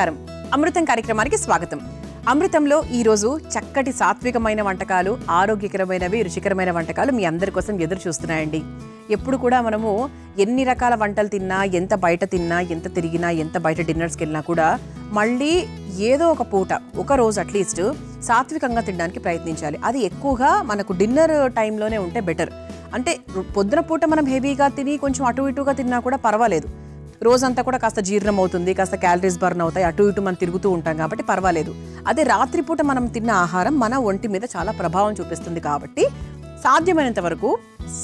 నమస్కారం. అమృతం కార్యక్రమానికి స్వాగతం. అమృతంలో ఈరోజు చక్కటి సాత్వికమైన వంటకాలు, ఆరోగ్యకరమైనవి, రుచికరమైన వంటకాలు మీ అందరి కోసం ఎదురు చూస్తున్నాయండి. ఎప్పుడు కూడా మనము ఎన్ని రకాల వంటలు తిన్నా, ఎంత బయట తిన్నా, ఎంత తిరిగినా, ఎంత బయట డిన్నర్స్కి వెళ్ళినా కూడా మళ్ళీ ఏదో ఒక పూట, ఒక రోజు అట్లీస్ట్ సాత్వికంగా తినడానికి ప్రయత్నించాలి. అది ఎక్కువగా మనకు డిన్నర్ టైంలోనే ఉంటే బెటర్. అంటే పొద్దున పూట మనం హెవీగా తిని కొంచెం అటు ఇటుగా తిన్నా కూడా పర్వాలేదు. రోజంతా కూడా కాస్త జీర్ణం అవుతుంది, కాస్త క్యాలరీస్ బర్న్ అవుతాయి, అటు ఇటు మనం తిరుగుతూ ఉంటాం కాబట్టి పర్వాలేదు. అదే రాత్రిపూట మనం తిన్న ఆహారం మన ఒంటి మీద చాలా ప్రభావం చూపిస్తుంది కాబట్టి సాధ్యమైనంత వరకు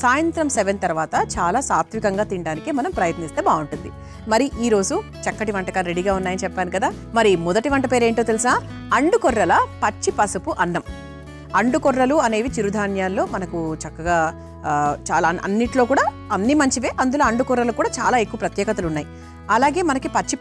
సాయంత్రం 7 తర్వాత చాలా సాత్వికంగా తినడానికి మనం ప్రయత్నిస్తే బాగుంటుంది. మరి ఈరోజు చక్కటి వంటకాలు రెడీగా ఉన్నాయని చెప్పాను కదా. మరి మొదటి వంట పేరేంటో తెలుసా? అండుకొర్రల పచ్చి పసుపు అన్నం. అండుకొర్రలు అనేవి చిరుధాన్యాల్లో మనకు చక్కగా చాలా అన్నిట్లో కూడా అన్ని మంచివే. అందులో అండుకొర్రలు కూడా చాలా ఎక్కువ ప్రత్యేకతలు ఉన్నాయి. అలాగే మనకి పచ్చి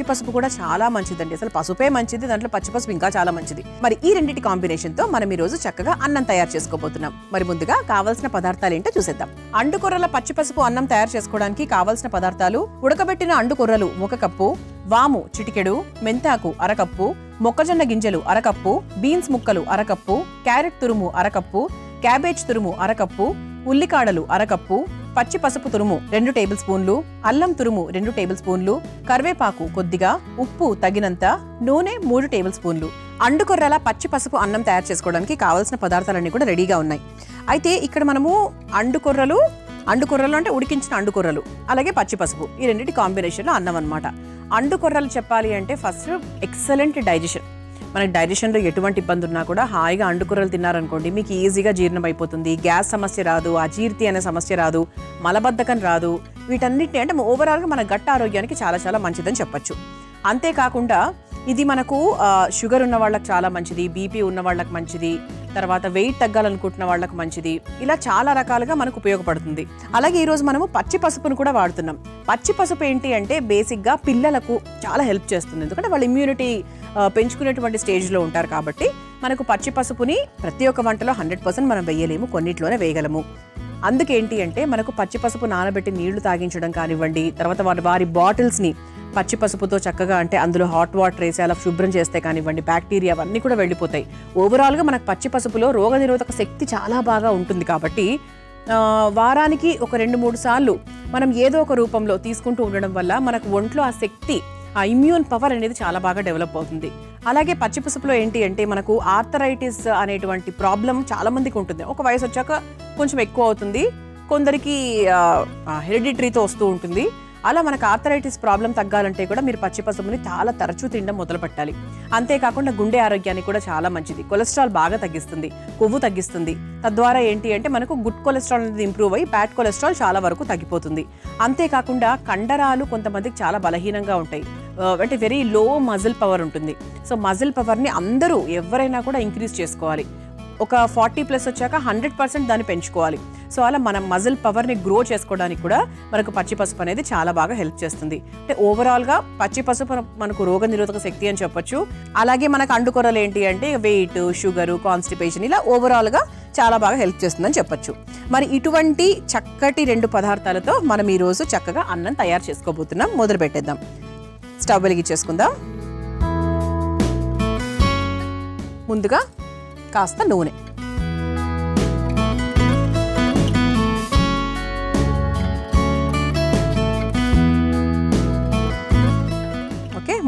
పసుపు కూడా చాలా మంచిదండి. అసలు పసుపే మంచిది, దాంట్లో పచ్చి పసుపు ఇంకా చాలా మంచిది. మరి ఈ రెండింటి కాంబినేషన్తో మనం ఈరోజు చక్కగా అన్నం తయారు చేసుకోబోతున్నాం. మరి ముందుగా కావాల్సిన పదార్థాలు ఏంటో చూసేద్దాం. అండుకొర్రల పచ్చి పసుపు అన్నం తయారు చేసుకోవడానికి కావాల్సిన పదార్థాలు: ఉడకబెట్టిన అండుకొర్రలు 1 కప్పు, వాము చిటికెడు, మెంతాకు 1/2 కప్పు, మొక్కజొన్న గింజలు 1/2 కప్పు, బీన్స్ ముక్కలు 1/2 కప్పు, క్యారెట్ తురుము 1/2 కప్పు, క్యాబేజ్ తురుము 1/2 కప్పు, ఉల్లికాడలు 1/2 కప్పు, పచ్చి పసుపు తురుము 2 టేబుల్ స్పూన్లు, అల్లం తురుము 2 టేబుల్ స్పూన్లు, కరివేపాకు కొద్దిగా, ఉప్పు తగినంత, నూనె 3 టేబుల్ స్పూన్లు. అండుకొర్రల పచ్చి పసుపు అన్నం తయారు చేసుకోవడానికి కావాల్సిన పదార్థాలన్నీ కూడా రెడీగా ఉన్నాయి. అయితే ఇక్కడ మనము అండుకొర్రలు అంటే ఉడికించిన అండుకొర్రలు, అలాగే పచ్చి పసుపు, ఈ రెండింటి కాంబినేషన్లో అన్నం అనమాట. అండుకొర్రలు చెప్పాలి అంటే ఫస్ట్ ఎక్సలెంట్ డైజెషన్. మనకి డైజెషన్లో ఎటువంటి ఇబ్బంది ఉన్నా కూడా హాయిగా అండుకొర్రలు తిన్నారనుకోండి, మీకు ఈజీగా జీర్ణం అయిపోతుంది. గ్యాస్ సమస్య రాదు, అజీర్తి అనే సమస్య రాదు, మలబద్ధకం రాదు. వీటన్నిటిని అంటే ఓవరాల్గా మన గట్ట ఆరోగ్యానికి చాలా చాలా మంచిదని చెప్పచ్చు. అంతేకాకుండా ఇది మనకు షుగర్ ఉన్న వాళ్ళకి చాలా మంచిది, బీపీ ఉన్న వాళ్ళకి మంచిది, తర్వాత వెయిట్ తగ్గాలనుకుంటున్న వాళ్ళకి మంచిది. ఇలా చాలా రకాలుగా మనకు ఉపయోగపడుతుంది. అలాగే ఈరోజు మనము పచ్చి పసుపును కూడా వాడుతున్నాం. పచ్చి పసుపు ఏంటి అంటే బేసిక్గా పిల్లలకు చాలా హెల్ప్ చేస్తుంది. ఎందుకంటే వాళ్ళు ఇమ్యూనిటీ పెంచుకునేటువంటి స్టేజ్లో ఉంటారు కాబట్టి మనకు పచ్చి పసుపుని ప్రతి ఒక్క వంటలో 100% మనం వేయలేము, కొన్నిట్లోనే వేయగలము. అందుకేంటి అంటే మనకు పచ్చి పసుపు నానబెట్టి నీళ్లు తాగించడం కానివ్వండి, తర్వాత వారి బాటిల్స్ని పచ్చి పసుపుతో చక్కగా అంటే అందులో హాట్ వాటర్ వేసి అలా శుభ్రం చేస్తే కానివ్వండి, బ్యాక్టీరియా అవన్నీ కూడా వెళ్ళిపోతాయి. ఓవరాల్గా మనకు పచ్చి పసుపులో రోగనిరోధక శక్తి చాలా బాగా ఉంటుంది కాబట్టి వారానికి ఒక 2-3 సార్లు మనం ఏదో ఒక రూపంలో తీసుకుంటూ ఉండడం వల్ల మనకు ఒంట్లో ఆ శక్తి, ఆ ఇమ్యూన్ పవర్ అనేది చాలా బాగా డెవలప్ అవుతుంది. అలాగే పచ్చి పసుపులో ఏంటి అంటే మనకు ఆర్థరైటిస్ అనేటువంటి ప్రాబ్లం చాలా మందికి ఉంటుంది. ఒక వయసు వచ్చాక కొంచెం ఎక్కువ అవుతుంది, కొందరికి హెరిడిటరీతో వస్తూ ఉంటుంది. అలా మనకు ఆర్థరైటిస్ ప్రాబ్లం తగ్గాలంటే కూడా మీరు పచ్చి పసుపుని చాలా తరచూ తినడం మొదలు పెట్టాలి. అంతేకాకుండా గుండె ఆరోగ్యానికి కూడా చాలా మంచిది. కొలెస్ట్రాల్ బాగా తగ్గిస్తుంది, కొవ్వు తగ్గిస్తుంది. తద్వారా ఏంటి అంటే మనకు గుడ్ కొలెస్ట్రాల్ అనేది ఇంప్రూవ్ అయ్యి బ్యాడ్ కొలెస్ట్రాల్ చాలా వరకు తగ్గిపోతుంది. అంతేకాకుండా కండరాలు కొంతమందికి చాలా బలహీనంగా ఉంటాయి, అంటే వెరీ లో మజిల్ పవర్ ఉంటుంది. సో మజిల్ పవర్ని అందరూ ఎవరైనా కూడా ఇంక్రీజ్ చేసుకోవాలి. ఒక 40+ వచ్చాక 100% దాన్ని పెంచుకోవాలి. సో అలా మనం మజిల్ పవర్ని గ్రో చేసుకోవడానికి కూడా మనకు పచ్చి పసుపు అనేది చాలా బాగా హెల్ప్ చేస్తుంది. అంటే ఓవరాల్గా పచ్చి పసుపు మనకు రోగ నిరోధక శక్తి అని చెప్పొచ్చు. అలాగే మనకు అండుకొర్రలు ఏంటి అంటే వెయిట్, షుగరు, కాన్స్టిపేషన్, ఇలా ఓవరాల్గా చాలా బాగా హెల్ప్ చేస్తుందని చెప్పొచ్చు. మరి ఇటువంటి చక్కటి 2 పదార్థాలతో మనం ఈరోజు చక్కగా అన్నం తయారు చేసుకోబోతున్నాం. మొదలు పెట్టేద్దాం. స్టవ్ వెలిగించేసుకుందాం. ముందుగా కాస్త నూనె,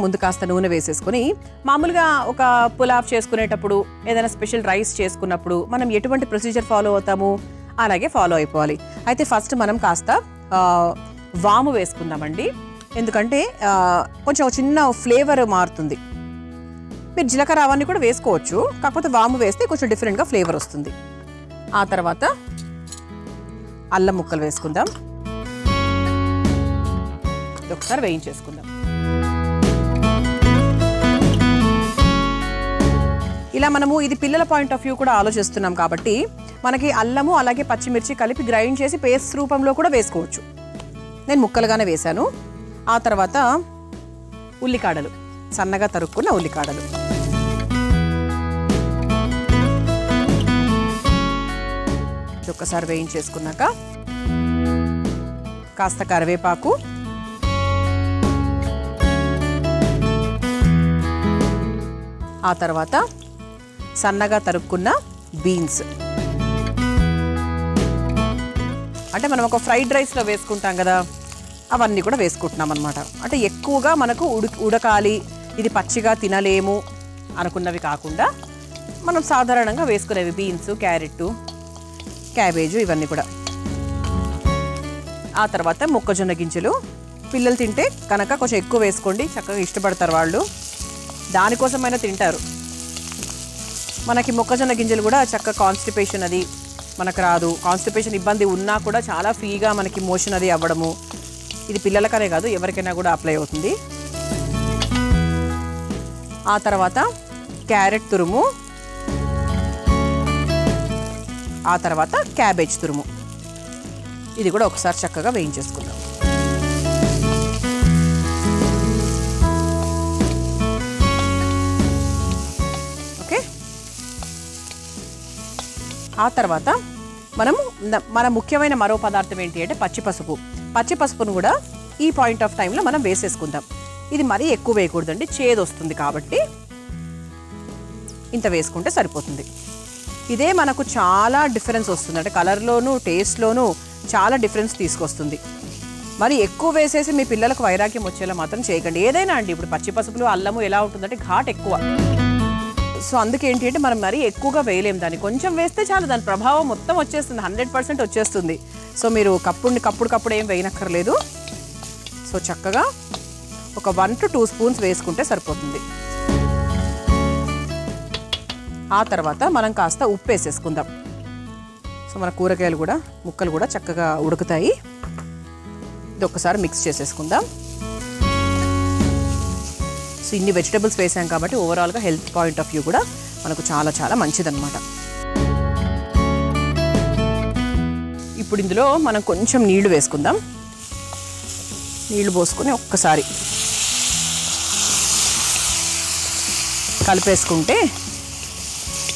ముందు కాస్త నూనె వేసేసుకుని మామూలుగా ఒక పులావ్ చేసుకునేటప్పుడు, ఏదైనా స్పెషల్ రైస్ చేసుకున్నప్పుడు మనం ఎటువంటి ప్రొసీజర్ ఫాలో అవుతాము అలాగే ఫాలో అయిపోవాలి. అయితే ఫస్ట్ మనం కాస్త వాము వేసుకుందామండి. ఎందుకంటే కొంచెం చిన్న ఫ్లేవర్ మారుతుంది. మీరు జీలకర్ర అవన్నీ కూడా వేసుకోవచ్చు, కాకపోతే వాము వేస్తే కొంచెం డిఫరెంట్గా ఫ్లేవర్ వస్తుంది. ఆ తర్వాత అల్లం ముక్కలు వేసుకుందాం. ఒకసారి వేయించేసుకుందాం. ఇలా మనము ఇది పిల్లల పాయింట్ ఆఫ్ వ్యూ కూడా ఆలోచిస్తున్నాం కాబట్టి మనకి అల్లము అలాగే పచ్చిమిర్చి కలిపి గ్రైండ్ చేసి పేస్ట్ రూపంలో కూడా వేసుకోవచ్చు. నేను ముక్కలుగానే వేశాను. ఆ తర్వాత ఉల్లికాడలు, సన్నగా తరుక్కున్న ఉల్లికాడలు, ఒక్కసారి వేయించేసుకున్నాక కాస్త కరివేపాకు, ఆ తర్వాత సన్నగా తరుక్కున్న బీన్స్, అంటే మనం ఒక ఫ్రైడ్ రైస్లో వేసుకుంటాం కదా, అవన్నీ కూడా వేసుకుంటున్నాం అనమాట. అంటే ఎక్కువగా మనకు ఉడకాలి, ఇది పచ్చిగా తినలేము అనుకున్నవి కాకుండా మనం సాధారణంగా వేసుకునేవి బీన్స్, క్యారెట్, క్యాబేజు ఇవన్నీ కూడా. ఆ తర్వాత మొక్కజొన్న గింజలు, పిల్లలు తింటే కనుక కొంచెం ఎక్కువ వేసుకోండి, చక్కగా ఇష్టపడతారు వాళ్ళు, దానికోసమైనా తింటారు. మనకి మొక్కజొన్న గింజలు కూడా చక్కగా కాన్స్టిపేషన్ అది మనకు రాదు, కాన్స్టిపేషన్ ఇబ్బంది ఉన్నా కూడా చాలా ఫ్రీగా మనకి మోషన్ అది అవ్వడము, ఇది పిల్లలకనే కాదు ఎవరికైనా కూడా అప్లై అవుతుంది. ఆ తర్వాత క్యారెట్ తురుము, ఆ తర్వాత క్యాబేజ్ తురుము, ఇది కూడా ఒకసారి చక్కగా వేయించేసుకుందాం. ఓకే, ఆ తర్వాత మన ముఖ్యమైన మరో పదార్థం ఏంటి అంటే పచ్చిపసుపు. పచ్చిపసుపును కూడా ఈ పాయింట్ ఆఫ్ టైంలో మనం వేసేసుకుందాం. ఇది మరీ ఎక్కువ వేయకూడదండి, చేదు వస్తుంది కాబట్టి ఇంత వేసుకుంటే సరిపోతుంది. ఇదే మనకు చాలా డిఫరెన్స్ వస్తుంది, అంటే కలర్లోనూ టేస్ట్లోనూ చాలా డిఫరెన్స్ తీసుకొస్తుంది. మరి ఎక్కువ వేసేసి మీ పిల్లలకు వైరాగ్యం వచ్చేలా మాత్రం చేయకండి. ఏదైనా అండి, ఇప్పుడు పచ్చిపసుపులు అల్లము ఎలా ఉంటుందంటే ఘాట్ ఎక్కువ, సో అందుకేంటి అంటే మనం మరీ ఎక్కువగా వేయలేము, దాన్ని కొంచెం వేస్తే చాలు, దాని ప్రభావం మొత్తం వచ్చేస్తుంది, 100% వచ్చేస్తుంది. సో మీరు కప్పుడు ఏం వేయనక్కర్లేదు. సో చక్కగా ఒక 1 to 2 స్పూన్స్ వేసుకుంటే సరిపోతుంది. ఆ తర్వాత మనం కాస్త ఉప్పు వేసేసుకుందాం. సో మన కూరగాయలు కూడా ముక్కలు కూడా చక్కగా ఉడుకుతాయి. ఇది ఒక్కసారి మిక్స్ చేసేసుకుందాం. సో ఇన్ని వెజిటబుల్స్ వేసాం కాబట్టి ఓవరాల్గా హెల్త్ పాయింట్ ఆఫ్ వ్యూ కూడా మనకు చాలా చాలా మంచిదన్నమాట. ఇప్పుడు ఇందులో మనం కొంచెం నీళ్లు వేసుకుందాం. నీళ్లు పోసుకొని ఒక్కసారి కలిపేసుకుంటే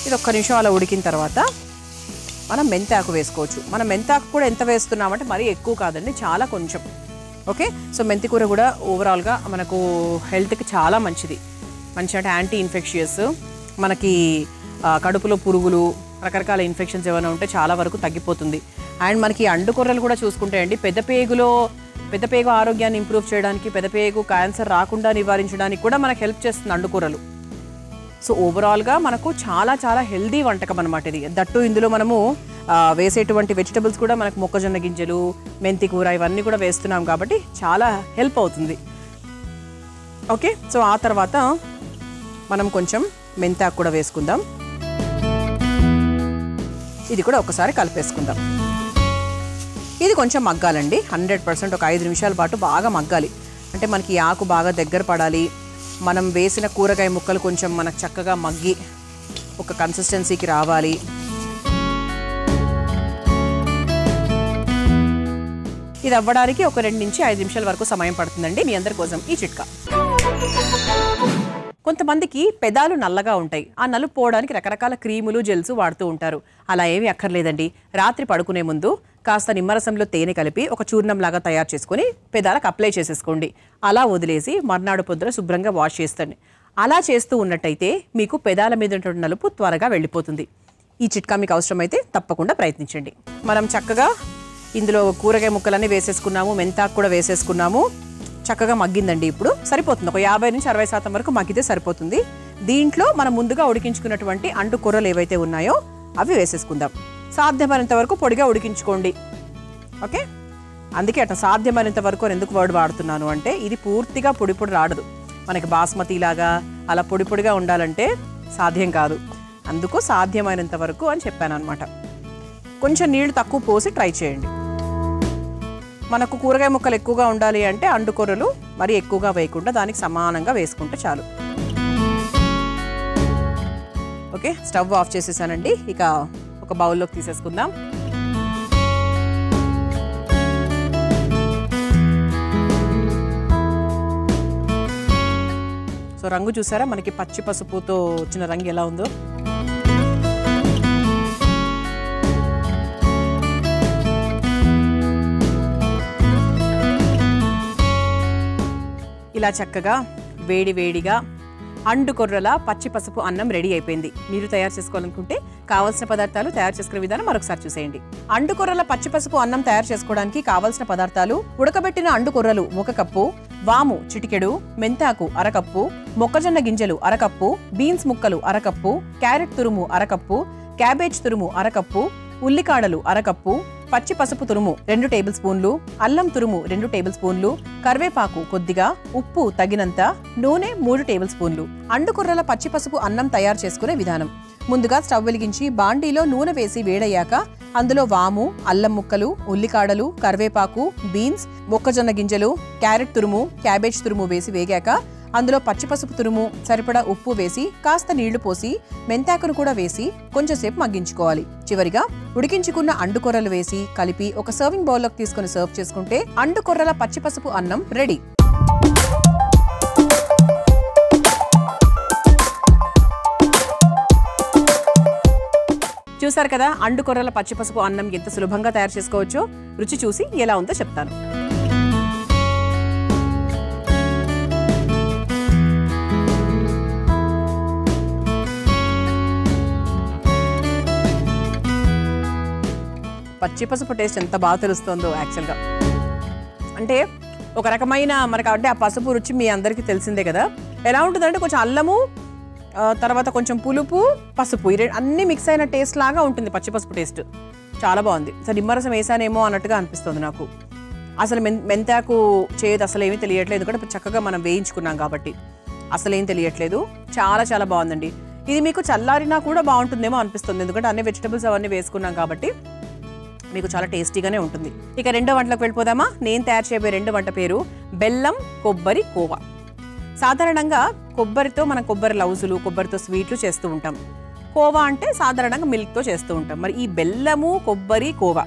ఇది ఒక్క నిమిషం అలా ఉడికిన తర్వాత మనం మెంతాకు వేసుకోవచ్చు. మనం మెంతాకు కూడా ఎంత వేస్తున్నామంటే మరీ ఎక్కువ కాదండి, చాలా కొంచెం. ఓకే, సో మెంతి కూర కూడా ఓవరాల్గా మనకు హెల్త్కి చాలా మంచిది. మంచి అంటే యాంటీ ఇన్ఫెక్షియస్, మనకి కడుపులో పురుగులు రకరకాల ఇన్ఫెక్షన్స్ ఏమైనా ఉంటే చాలా వరకు తగ్గిపోతుంది. అండ్ మనకి అండుకొర్రలు కూడా చూసుకుంటే అండి పెద్దపేగు ఆరోగ్యాన్ని ఇంప్రూవ్ చేయడానికి, పెద్దపేగు క్యాన్సర్ రాకుండా నివారించడానికి కూడా మనకు హెల్ప్ చేస్తుంది అండుకూరలు. సో ఓవరాల్గా మనకు చాలా చాలా హెల్దీ వంటకం అనమాట ఇది. దట్టు ఇందులో మనము వేసేటువంటి వెజిటబుల్స్ కూడా మనకు మొక్కజొన్న గింజలు, మెంతి కూర ఇవన్నీ కూడా వేస్తున్నాం కాబట్టి చాలా హెల్ప్ అవుతుంది. ఓకే, సో ఆ తర్వాత మనం కొంచెం మెంతాకు కూడా వేసుకుందాం. ఇది కూడా ఒకసారి కలిపేసుకుందాం. ఇది కొంచెం మగ్గాలండి, 100% ఒక 5 నిమిషాల పాటు బాగా మగ్గాలి. అంటే మనకి ఆకు బాగా దగ్గర పడాలి, మనం వేసిన కూరగాయ ముక్కలు కొంచెం మనకు చక్కగా మగ్గి ఒక కన్సిస్టెన్సీకి రావాలి. ఇది అవ్వడానికి ఒక 2 నుంచి 5 నిమిషాల వరకు సమయం పడుతుందండి. మీ అందరి కోసం ఈ చిట్కా. కొంతమందికి పెదాలు నల్లగా ఉంటాయి, ఆ నలుపు పోవడానికి రకరకాల క్రీములు, జెల్స్ వాడుతూ ఉంటారు. అలా ఏమీ అక్కర్లేదండి. రాత్రి పడుకునే ముందు కాస్త నిమ్మరసంలో తేనె కలిపి ఒక చూర్ణంలాగా తయారు చేసుకొని పెదాలకు అప్లై చేసేసుకోండి. అలా వదిలేసి మర్నాడు పొద్దున శుభ్రంగా వాష్ చేస్తండి. అలా చేస్తూ ఉన్నట్టయితే మీకు పెదాల మీద ఉన్నటువంటి నలుపు త్వరగా వెళ్ళిపోతుంది. ఈ చిట్కా మీకు అవసరమైతే తప్పకుండా ప్రయత్నించండి. మనం చక్కగా ఇందులో కూరగాయ ముక్కలన్నీ వేసేసుకున్నాము, మెంతాకు కూడా వేసేసుకున్నాము. చక్కగా మగ్గిందండి. ఇప్పుడు సరిపోతుంది, ఒక 50 నుంచి 60% వరకు మగ్గితే సరిపోతుంది. దీంట్లో మనం ముందుగా ఉడికించుకున్నటువంటి అంటు కూరలు ఏవైతే ఉన్నాయో అవి వేసేసుకుందాం. సాధ్యమైనంత వరకు పొడిగా ఉడికించుకోండి. ఓకే, అందుకే అట్లా సాధ్యమైనంత వరకు ఎందుకు వర్డ్ వాడుతున్నాను అంటే ఇది పూర్తిగా పొడి రాడదు. మనకి బాస్మతి లాగా అలా పొడిగా ఉండాలంటే సాధ్యం కాదు. అందుకు సాధ్యమైనంత వరకు అని చెప్పాను అనమాట. కొంచెం నీళ్లు తక్కువ పోసి ట్రై చేయండి. మనకు కూరగాయ ముక్కలు ఎక్కువగా ఉండాలి అంటే అండుకొర్రలు మరి ఎక్కువగా వేయకుండా దానికి సమానంగా వేసుకుంటే చాలు. ఓకే, స్టవ్ ఆఫ్ చేసేసానండి. ఇక ఒక బౌల్లోకి తీసేసుకుందాం. సో రంగు చూసారా, మనకి పచ్చి పసుపుతో వచ్చిన రంగు ఎలా ఉందో. ఇలా చక్కగా వేడిగా అండుకొర్రల పచ్చి పసుపు అన్నం రెడీ అయిపోయింది. మీరు తయారు చేసుకోవాలనుకుంటే కావాల్సిన పదార్థాలు, తయారు చేసుకునే విధానం మరొకసారి చూసేయండి. అండుకొర్రల పచ్చి పసుపు అన్నం తయారు చేసుకోవడానికి కావాల్సిన పదార్థాలు: ఉడకబెట్టిన అండుకొర్రలు 1 కప్పు, వాము చిటికెడు, మెంతాకు 1/2 కప్పు, మొక్కజొన్న గింజలు 1/2 కప్పు, బీన్స్ ముక్కలు 1/2 కప్పు, క్యారెట్ తురుము 1/2 కప్పు, క్యాబేజ్ తురుము 1/2 కప్పు, ఉల్లికాడలు 1/2 కప్పు, పచ్చి పసుపు తురుము 2 టేబుల్ స్పూన్లు, అల్లం తురుము 2 టేబుల్ స్పూన్లు, కరివేపాకు కొద్దిగా, ఉప్పు తగినంత, నూనె 3 టేబుల్ స్పూన్లు. అండుకొర్రల పచ్చి పసుపు అన్నం తయారు చేసుకునే విధానం: ముందుగా స్టవ్ వెలిగించి బాండీలో నూనె వేసి వేడయ్యాక అందులో వాము, అల్లం ముక్కలు, ఉల్లికాడలు, కరివేపాకు, బీన్స్, మొక్కజొన్న గింజలు, క్యారెట్ తురుము, క్యాబేజ్ తురుము వేసి వేగాక అందులో పచ్చి పసుపు తురుము, సరిపడా ఉప్పు వేసి కాస్త నీళ్లు పోసి మెంతాకును కూడా వేసి కొంచెంసేపు మగ్గించుకోవాలి. చివరిగా ఉడికించుకున్న అండుకొర్రలు వేసి కలిపి ఒక సర్వింగ్ బౌల్లోకి తీసుకుని సర్వ్ చేసుకుంటే అండుకొర్రల పచ్చి పసుపు అన్నం రెడీ. చూసారు కదా, అండుకొర్రల పచ్చి పసుపు అన్నం ఎంత సులభంగా తయారు చేసుకోవచ్చో. రుచి చూసి ఎలా ఉందో చెప్తాను. పచ్చి పసుపు టేస్ట్ ఎంత బాగా తెలుస్తుందో యాక్చువల్గా. అంటే ఒక రకమైన మనకు అంటే ఆ పసుపు రుచి మీ అందరికీ తెలిసిందే కదా. ఎలా ఉంటుందంటే కొంచెం అల్లము, తర్వాత కొంచెం పులుపు, పసుపు అన్నీ మిక్స్ అయిన టేస్ట్ లాగా ఉంటుంది పచ్చి పసుపు టేస్ట్. చాలా బాగుంది. అసలు నిమ్మరసం వేసానేమో అన్నట్టుగా అనిపిస్తుంది నాకు. అసలు మెంతాకు చేయదు అసలు ఏమీ తెలియట్లేదు, ఎందుకంటే చక్కగా మనం వేయించుకున్నాం కాబట్టి అసలు ఏం తెలియట్లేదు. చాలా చాలా బాగుందండి. ఇది మీకు చల్లారినా కూడా బాగుంటుందేమో అనిపిస్తుంది, ఎందుకంటే అన్ని వెజిటబుల్స్ అవన్నీ వేసుకున్నాం కాబట్టి మీకు చాలా టేస్టీగానే ఉంటుంది. ఇక రెండో వంటలకు వెళ్ళిపోదామా? నేను తయారు చేయబోయే రెండో వంట పేరు బెల్లం కొబ్బరి కోవా. సాధారణంగా కొబ్బరితో మనం కొబ్బరి లౌజులు, కొబ్బరితో స్వీట్లు చేస్తూ ఉంటాం. కోవా అంటే సాధారణంగా మిల్క్తో చేస్తూ ఉంటాం. మరి ఈ బెల్లము కొబ్బరి కోవా,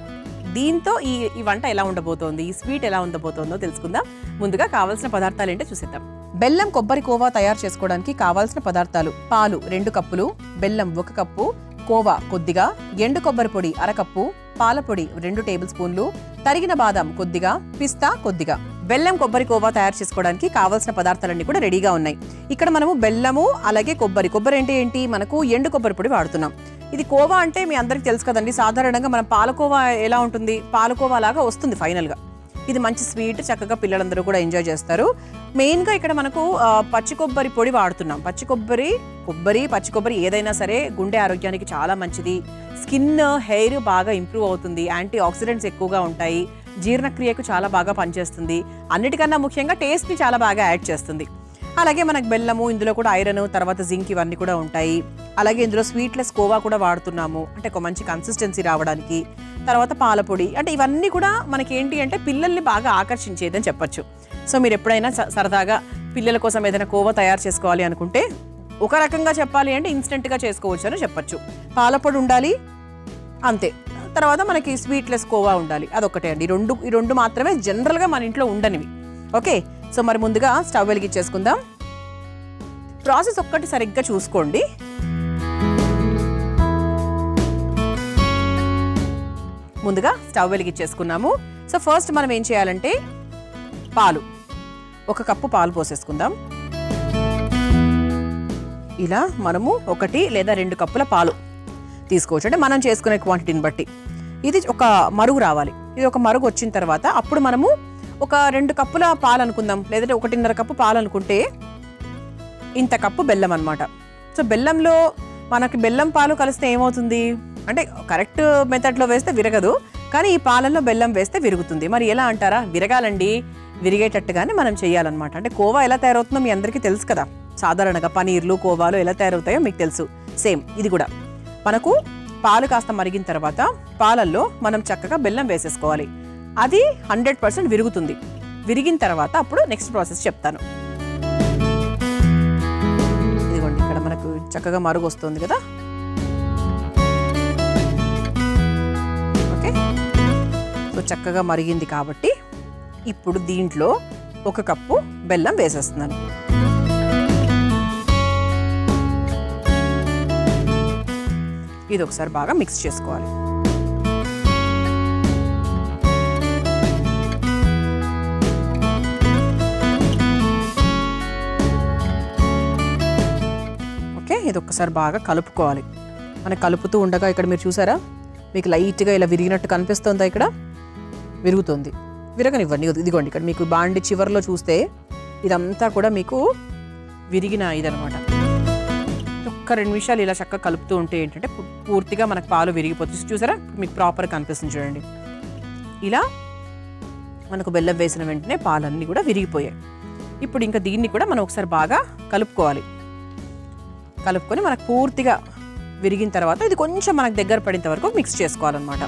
దీంతో ఈ వంట ఎలా ఉండబోతోంది, ఈ స్వీట్ ఎలా ఉండబోతోందో తెలుసుకుందాం. ముందుగా కావాల్సిన పదార్థాలు ఏంటో చూసేద్దాం. బెల్లం కొబ్బరి కోవా తయారు చేసుకోవడానికి కావాల్సిన పదార్థాలు: పాలు 2 కప్పులు, బెల్లం 1 కప్పు, కోవా కొద్దిగా, ఎండు కొబ్బరి పొడి 1/2 కప్పు, పాల పొడి 2 టేబుల్ స్పూన్లు, తరిగిన బాదం కొద్దిగా, పిస్తా కొద్దిగా. బెల్లం కొబ్బరి కోవా తయారు చేసుకోవడానికి కావాల్సిన పదార్థాలన్నీ కూడా రెడీగా ఉన్నాయి. ఇక్కడ మనము బెల్లము అలాగే కొబ్బరి అంటే ఏంటి, మనకు ఎండు కొబ్బరి పొడి వాడుతున్నాం. ఇది కోవా అంటే మీ అందరికి తెలుసు కదండి. సాధారణంగా మనం పాలకోవా ఎలా ఉంటుంది, పాలకోవా లాగా వస్తుంది ఫైనల్గా. ఇది మంచి స్వీట్, చక్కగా పిల్లలందరూ కూడా ఎంజాయ్ చేస్తారు. మెయిన్గా ఇక్కడ మనకు పచ్చి కొబ్బరి పొడి వాడుతున్నాం. పచ్చి కొబ్బరి ఏదైనా సరే గుండె ఆరోగ్యానికి చాలా మంచిది. స్కిన్, హెయిర్ బాగా ఇంప్రూవ్ అవుతుంది. యాంటీ ఆక్సిడెంట్స్ ఎక్కువగా ఉంటాయి. జీర్ణక్రియకు చాలా బాగా పనిచేస్తుంది. అన్నిటికన్నా ముఖ్యంగా టేస్ట్ని చాలా బాగా యాడ్ చేస్తుంది. అలాగే మనకు బెల్లము, ఇందులో కూడా ఐరన్, తర్వాత జింక్ ఇవన్నీ కూడా ఉంటాయి. అలాగే ఇందులో స్వీట్లెస్ కోవా కూడా వాడుతున్నాము, అంటే ఒక మంచి కన్సిస్టెన్సీ రావడానికి. తర్వాత పాలపొడి, అంటే ఇవన్నీ కూడా మనకి ఏంటి అంటే పిల్లల్ని బాగా ఆకర్షించేదని చెప్పొచ్చు. సో మీరు ఎప్పుడైనా సరదాగా పిల్లల కోసం ఏదైనా కోవా తయారు చేసుకోవాలి అనుకుంటే ఒక రకంగా చెప్పాలి అంటే ఇన్స్టెంట్గా చేసుకోవచ్చు అని చెప్పొచ్చు. పాలపొడి ఉండాలి అంతే, తర్వాత మనకి స్వీట్లెస్ కోవా ఉండాలి, అదొకటే అండి. ఈ రెండు మాత్రమే జనరల్గా మన ఇంట్లో ఉండనివి. ఓకే, సో మరి ముందుగా స్టవ్ వెలిగించేసుకుందాం. ప్రాసెస్ ఒక్కటి సరిగ్గా చూసుకోండి. ముందుగా స్టవ్ వెలిగించేసుకున్నాము. సో ఫస్ట్ మనం ఏం చేయాలంటే పాలు 1 కప్పు పాలు పోసేసుకుందాం. ఇలా మనము 1 లేదా 2 కప్పుల పాలు తీసుకోవచ్చు, అంటే మనం చేసుకునే క్వాంటిటీని బట్టి. ఇది ఒక మరుగు రావాలి. ఇది ఒక మరుగు వచ్చిన తర్వాత అప్పుడు మనము ఒక 2 కప్పుల పాలు అనుకుందాం, లేదంటే 1.5 కప్పు పాలు అనుకుంటే ఇంత కప్పు బెల్లం అనమాట. సో బెల్లంలో మనకి బెల్లం పాలు కలిస్తే ఏమవుతుంది అంటే కరెక్ట్ మెథడ్లో వేస్తే విరగదు, కానీ ఈ పాలల్లో బెల్లం వేస్తే విరుగుతుంది. మరి ఎలా అంటారా? విరగాలండి, విరిగేటట్టుగానే మనం చేయాలన్నమాట. అంటే కోవా ఎలా తయారవుతుందో మీ అందరికీ తెలుసు కదా. సాధారణంగా పనీర్లు, కోవాలు ఎలా తయారవుతాయో మీకు తెలుసు. సేమ్ ఇది కూడా మనకు పాలు కాస్త మరిగిన తర్వాత పాలల్లో మనం చక్కగా బెల్లం వేసేసుకోవాలి. అది 100% విరుగుతుంది. విరిగిన తర్వాత అప్పుడు నెక్స్ట్ ప్రాసెస్ చెప్తాను. ఇదిగోండి, ఇక్కడ మనకు చక్కగా మరుగు వస్తుంది కదా. ఓకే, సో చక్కగా మరిగింది కాబట్టి ఇప్పుడు దీంట్లో 1 కప్పు బెల్లం వేసేస్తున్నాను. ఇది ఒకసారి బాగా మిక్స్ చేసుకోవాలి. ఇది ఒక్కసారి బాగా కలుపుకోవాలి. మనం కలుపుతూ ఉండగా ఇక్కడ మీరు చూసారా, మీకు లైట్గా ఇలా విరిగినట్టు కనిపిస్తుందా? ఇక్కడ విరుగుతుంది. విరగనివ్వండి. ఇదిగోండి, ఇక్కడ మీకు బాండి చివరిలో చూస్తే ఇదంతా కూడా మీకు విరిగిన ఇదనమాట. ఒక్క 2 నిమిషాలు ఇలా చక్కగా కలుపుతూ ఉంటే ఏంటంటే పూర్తిగా మనకు పాలు విరిగిపోతుంది. చూసారా, మీకు ప్రాపర్ కనిపిస్తుంది చూడండి. ఇలా మనకు బెల్లం వేసిన వెంటనే పాలన్నీ కూడా విరిగిపోయాయి. ఇప్పుడు ఇంకా దీన్ని కూడా మనం ఒకసారి బాగా కలుపుకోవాలి. కలుపుకొని మనకు పూర్తిగా విరిగిన తర్వాత ఇది కొంచెం మనకు దగ్గర పడేంత వరకు మిక్స్ చేసుకోవాలన్నమాట.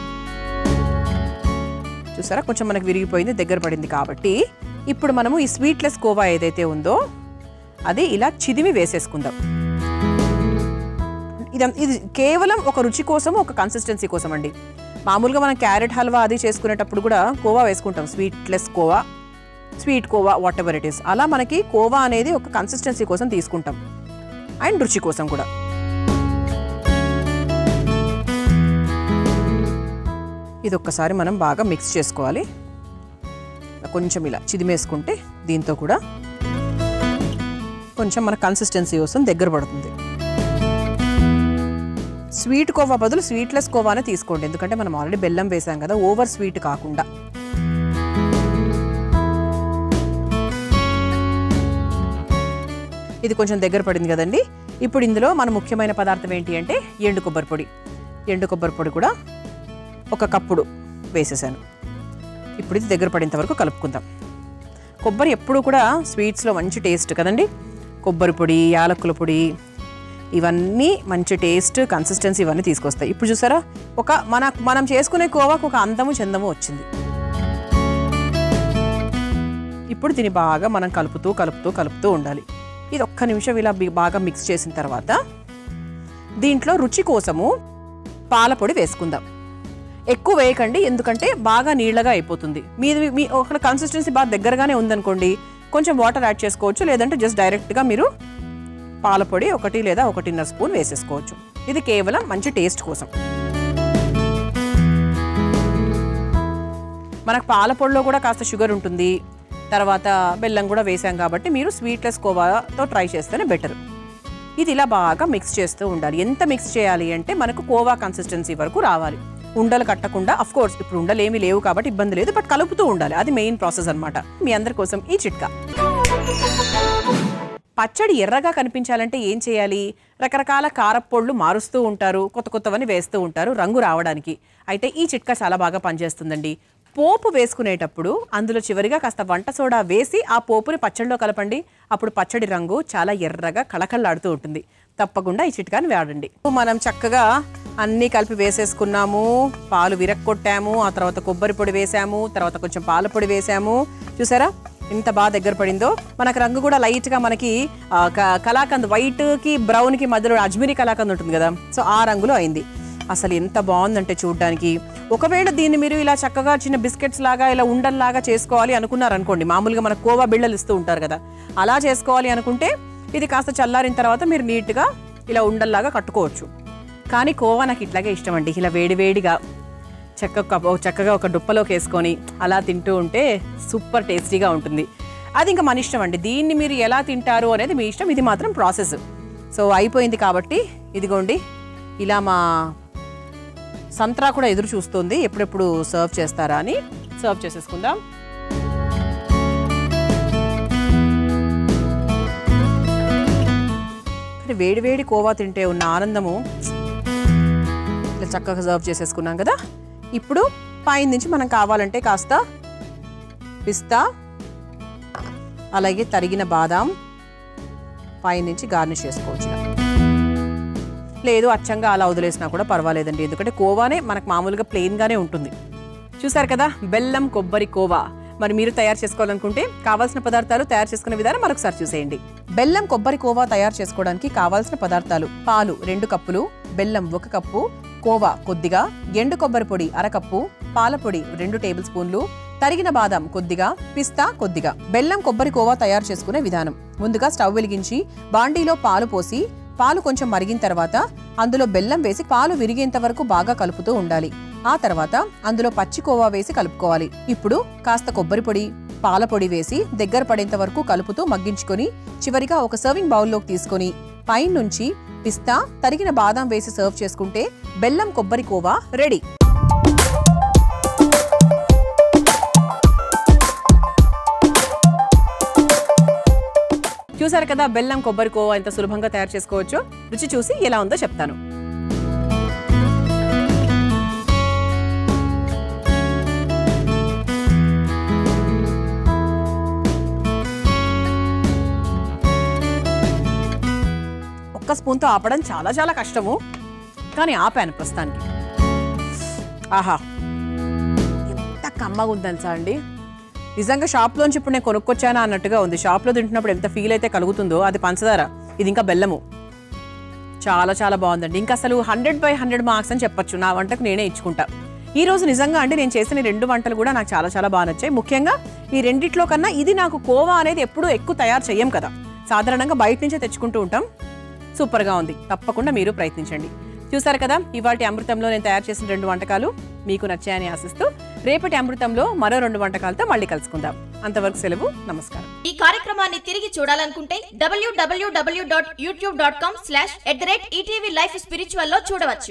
చూసారా, కొంచెం మనకు విరిగిపోయింది, దగ్గర పడింది. కాబట్టి ఇప్పుడు మనము ఈ స్వీట్లెస్ కోవా ఏదైతే ఉందో అది ఇలా చిదిమి వేసేసుకుందాం. ఇది కేవలం ఒక రుచి కోసం, ఒక కన్సిస్టెన్సీ కోసం అండి. మామూలుగా మనం క్యారెట్ హల్వా అది చేసుకునేటప్పుడు కూడా కోవా వేసుకుంటాం, sweetless khoa, sweet khoa, what ever it is. అలా మనకి కోవా అనేది ఒక కన్సిస్టెన్సీ కోసం తీసుకుంటాం అండ్ రుచి కోసం కూడా. ఇది ఒక్కసారి మనం బాగా మిక్స్ చేసుకోవాలి. కొంచెం ఇలా చిదిమేసుకుంటే దీంతో కూడా కొంచెం మన కన్సిస్టెన్సీ కోసం దగ్గర పడుతుంది. స్వీట్ కోవా బదులు స్వీట్లెస్ కోవానే తీసుకోండి, ఎందుకంటే మనం ఆల్రెడీ బెల్లం వేసాం కదా, ఓవర్ స్వీట్ కాకుండా. ఇది కొంచెం దగ్గర పడింది కదండి. ఇప్పుడు ఇందులో మన ముఖ్యమైన పదార్థం ఏంటి అంటే ఎండు కొబ్బరి పొడి. ఎండు కొబ్బరి పొడి కూడా 1 కప్పుడు వేసేసాను. ఇప్పుడు ఇది దగ్గర పడేంత వరకు కలుపుకుందాం. కొబ్బరి ఎప్పుడు కూడా స్వీట్స్లో మంచి టేస్ట్ కదండి. కొబ్బరి పొడి, యాలక్కుల పొడి ఇవన్నీ మంచి టేస్ట్, కన్సిస్టెన్సీ ఇవన్నీ తీసుకొస్తాయి. ఇప్పుడు చూసారా, మనం చేసుకునే కోవాకు ఒక అందము చందము వచ్చింది. ఇప్పుడు దీన్ని బాగా మనం కలుపుతూ ఉండాలి. ఇది 1 నిమిషం ఇలా బాగా మిక్స్ చేసిన తర్వాత దీంట్లో రుచి కోసము పాల పొడి వేసుకుందాం. ఎక్కువ వేయకండి, ఎందుకంటే బాగా నీళ్ళగా అయిపోతుంది. మీ ఒక కన్సిస్టెన్సీ బాగా దగ్గరగానే ఉందనుకోండి, కొంచెం వాటర్ యాడ్ చేసుకోవచ్చు. లేదంటే జస్ట్ డైరెక్ట్గా మీరు పాల పొడి 1 లేదా 1.5 స్పూన్ వేసేసుకోవచ్చు. ఇది కేవలం మంచి టేస్ట్ కోసం. మనకు పాల పొడిలో కూడా కాస్త షుగర్ ఉంటుంది, తర్వాత బెల్లం కూడా వేసాం కాబట్టి మీరు స్వీట్లెస్ కోవాతో ట్రై చేస్తేనే బెటర్. ఇది ఇలా బాగా మిక్స్ చేస్తూ ఉండాలి. ఎంత మిక్స్ చేయాలి అంటే మనకు కోవా కన్సిస్టెన్సీ వరకు రావాలి, ఉండలు కట్టకుండా. అఫ్ కోర్స్ ఇప్పుడు ఉండలు ఏమీ లేవు కాబట్టి ఇబ్బంది లేదు, బట్ కలుపుతూ ఉండాలి. అది మెయిన్ ప్రాసెస్ అనమాట. మీ అందరి కోసం ఈ చిట్కా. పచ్చడి ఎర్రగా కనిపించాలంటే ఏం చేయాలి? రకరకాల కారప్పొళ్ళు మారుస్తూ ఉంటారు, కొత్తవన్నీ వేస్తూ ఉంటారు రంగు రావడానికి. అయితే ఈ చిట్కా చాలా బాగా పనిచేస్తుందండి. పోపు వేసుకునేటప్పుడు అందులో చివరిగా కాస్త వంట సోడా వేసి ఆ పోపుని పచ్చడిలో కలపండి. అప్పుడు పచ్చడి రంగు చాలా ఎర్రగా కళకళలాడుతూ ఉంటుంది. తప్పకుండా ఈ చిట్కాని వాడండి. మనం చక్కగా అన్నీ కలిపి వేసేసుకున్నాము, పాలు విరక్కొట్టాము, ఆ తర్వాత కొబ్బరి పొడి వేసాము, తర్వాత కొంచెం పాల పొడి వేసాము. చూసారా ఎంత బాగా దగ్గర పడిందో. మనకు రంగు కూడా లైట్గా మనకి కలాకంద్ వైట్కి బ్రౌన్కి మధ్యలో అజ్మీరీ కలాకంద్ ఉంటుంది కదా, సో ఆ రంగులో అయింది. అసలు ఎంత బాగుందంటే చూడడానికి. ఒకవేళ దీన్ని మీరు ఇలా చక్కగా చిన్న బిస్కెట్స్ లాగా ఇలా ఉండల్లాగా చేసుకోవాలి అనుకున్నారనుకోండి, మామూలుగా మనకు కోవా బిళ్ళలు ఇస్తూ ఉంటారు కదా, అలా చేసుకోవాలి అనుకుంటే ఇది కాస్త చల్లారిన తర్వాత మీరు నీట్గా ఇలా ఉండల్లాగా కట్టుకోవచ్చు. కానీ కోవా నాకు ఇట్లాగే ఇష్టం అండి. ఇలా వేడివేడిగా చక్కగా ఒక డుప్పలోకి వేసుకొని అలా తింటూ ఉంటే సూపర్ టేస్టీగా ఉంటుంది. అది ఇంకా మన ఇష్టం అండి. దీన్ని మీరు ఎలా తింటారు అనేది మీ ఇష్టం, ఇది మాత్రం ప్రాసెస్. సో అయిపోయింది కాబట్టి ఇదిగోండి, ఇలా మా సంత్రా కూడా ఎదురు చూస్తుంది ఎప్పుడెప్పుడు సర్వ్ చేస్తారా అని. సర్వ్ చేసేసుకుందాం. వేడివేడి కోవా తింటే ఉన్న ఆనందము. ఇలా చక్కగా సర్వ్ చేసేసుకున్నాం కదా. ఇప్పుడు పైన నుంచి మనం కావాలంటే కాస్త పిస్తా, అలాగే తరిగిన బాదాం పైన నుంచి గార్నిష్ చేసుకోవచ్చు. లేదు అచ్చంగా అలా వదిలేసినా కూడా పర్వాలేదండి, ఎందుకంటే కోవానే మనకు మామూలుగా ప్లెయిన్గానే ఉంటుంది. చూసారు కదా, బెల్లం కొబ్బరి కోవా. మరి మీరు తయారు చేసుకోవాలనుకుంటే కావాల్సిన పదార్థాలు, తయారు చేసుకునే విధానం మరొకసారి చూసేయండి. బెల్లం కొబ్బరి కోవా తయారు చేసుకోవడానికి కావాల్సిన పదార్థాలు: పాలు 2 కప్పులు, బెల్లం 1 కప్పు, కోవా కొద్దిగా, ఎండు కొబ్బరి పొడి 1/2 కప్పు, పాల పొడి 2 టేబుల్ స్పూన్లు, తరిగిన బాదం కొద్దిగా, పిస్తా కొద్దిగా. బెల్లం కొబ్బరి కోవా తయారు చేసుకునే విధానం: ముందుగా స్టవ్ వెలిగించి బాండీలో పాలు పోసి పాలు కొంచెం మరిగిన తర్వాత అందులో బెల్లం వేసి పాలు విరిగేంత వరకు బాగా కలుపుతూ ఉండాలి. ఆ తర్వాత అందులో పచ్చి కోవా వేసి కలుపుకోవాలి. ఇప్పుడు కాస్త కొబ్బరి పొడి, పాల పొడి వేసి దగ్గర పడేంత వరకు కలుపుతూ మగ్గించుకొని చివరిగా ఒక సర్వింగ్ బౌల్లోకి తీసుకొని పైనుంచి పిస్తా, తరిగిన బాదం వేసి సర్వ్ చేసుకుంటే బెల్లం కొబ్బరి కోవా రెడీ. చూసారు కదా బెల్లం కొబ్బరి కోవా ఎంత సులభంగా తయారు చేసుకోవచ్చో. రుచి చూసి ఎలా ఉందో చెప్తాను. ఒక్క స్పూన్తో ఆపడం చాలా చాలా కష్టము, కానీ ఆపాను ప్రస్తుతానికి. ఆహా, ఎంత కమ్మగా ఉంది తెలుసా అండి. నిజంగా షాప్లోంచి ఇప్పుడు నేను కొనుక్కొచ్చానా అన్నట్టుగా ఉంది. షాప్లో తింటున్నప్పుడు ఎంత ఫీల్ అయితే కలుగుతుందో అది పంచదార, ఇది ఇంకా బెల్లము. చాలా చాలా బాగుందండి. ఇంకా అసలు 100/100 మార్క్స్ అని చెప్పొచ్చు. నా వంటకు నేనే ఇచ్చుకుంటా. ఈ రోజు నిజంగా అండి నేను చేసిన 2 వంటలు కూడా నాకు చాలా చాలా బాగా నచ్చాయి. ముఖ్యంగా ఈ రెండిట్లో కన్నా ఇది నాకు కోవా అనేది ఎప్పుడూ ఎక్కువ తయారు చెయ్యం కదా, సాధారణంగా బయట నుంచే తెచ్చుకుంటూ ఉంటాం. సూపర్గా ఉంది. తప్పకుండా మీరు ప్రయత్నించండి. చూసారు కదా ఇవాటి అమృతంలో నేను తయారు చేసిన 2 వంటకాలు మీకు నచ్చాయని ఆశిస్తూ రేపటి అమృతంలో మరో 2 వంటకాలతో మళ్ళీ కలుసుకుందాం. అంతవరకు సెలవు, నమస్కారం. ఈ కార్యక్రమాన్ని తిరిగి చూడాలనుకుంటే www.youtube.com/ETV Life Spiritual లో చూడవచ్చు.